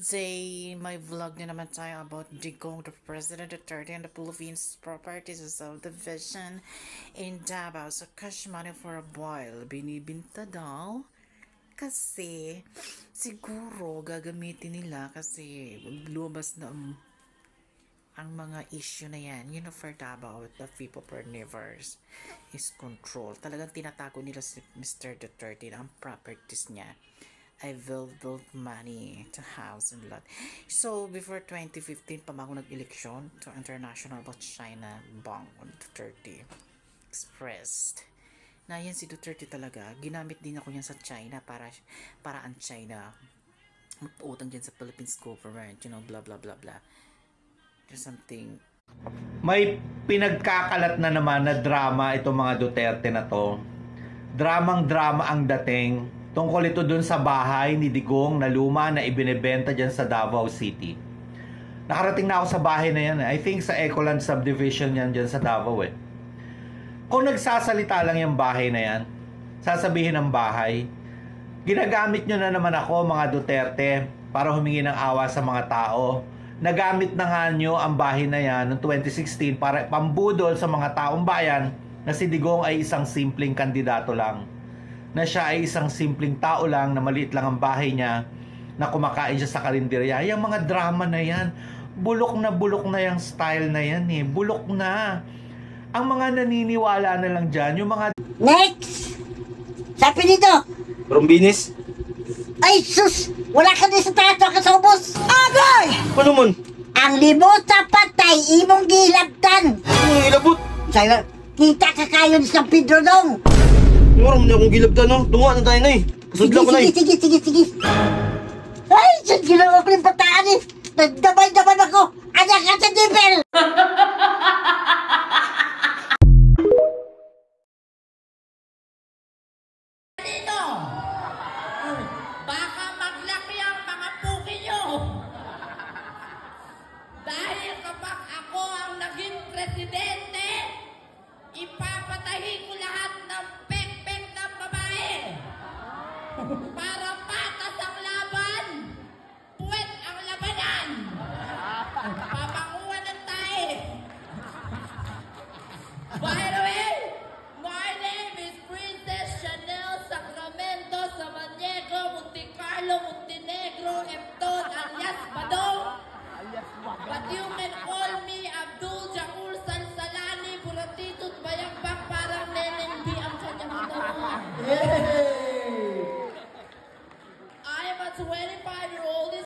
Today, may vlog na naman tayo about Digong, the President Duterte and the Philippines properties subdivision in Davao. So, cash money for a boil. Binibinta daw kasi siguro gagamitin nila kasi lumabas na ang mga issue na yan. You know, for Davao, the people per neighbors is control. Talagang tinatago nila si Mr. Duterte na ang properties niya. I will build money to house and lot. So, before 2015 pa ako nag-eleksyon to International about China Bank on Duterte expressed na yan si Duterte talaga. Ginamit din ako yan sa China para ang China magpautang dyan sa Philippines government. You know, blah blah blah blah. There's something. May pinagkakalat na naman na drama itong mga Duterte na to. Dramang-drama ang dating. Tungkol ito dun sa bahay ni Digong na luma na ibinebenta dyan sa Davao City. Nakarating na ako sa bahay na yan. I think sa Ecoland subdivision yan dyan sa Davao eh. Kung nagsasalita lang yung bahay na yan, sasabihin ng bahay, ginagamit nyo na naman ako mga Duterte para humingi ng awa sa mga tao. Nagamit na nga nyo ang bahay na yan noong 2016 para pambudol sa mga taong bayan na si Digong ay isang simpleng kandidato lang. Na siya ay isang simpleng tao lang, na maliit lang ang bahay niya, na kumakain siya sa karinderya. Yung mga drama na yan, bulok na yung style na yan eh. Bulok na. Ang mga naniniwala na lang dyan, yung mga... Next! Sabi nito! Rombinis? Ay sus! Wala ka din sa tato ka sa ubos! Agay! Ano man? Ang limot sa patay, imong gilabtan! Ano ilabot? Sayo, kita ka kayo ni San Pedro dong! Maram na akong gilabtan no? Tunga na tayo na eh. Kasudla ko na eh. Sige. Ay, saan ginawa ko yung pataan eh? Nagdabay-daban ako! Anak ka sa dipel!